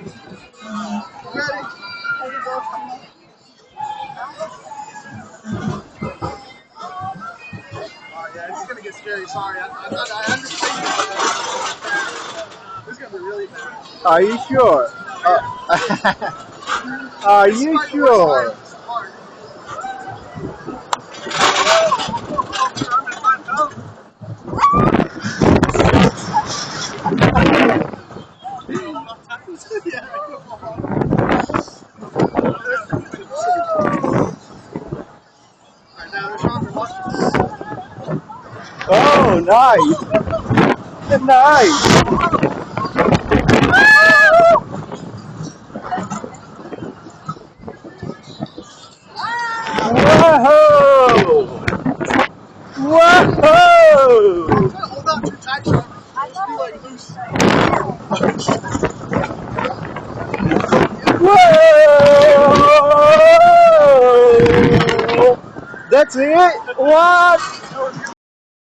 Ready? Oh yeah, it's gonna get scary. Sorry, I understand. This is gonna be really bad. Are you sure? Are you sure? Oh, nice. Nice. Whoa! Whoa! Hold on too tight, Sean. Just be like loose. Whoa! That's it? What?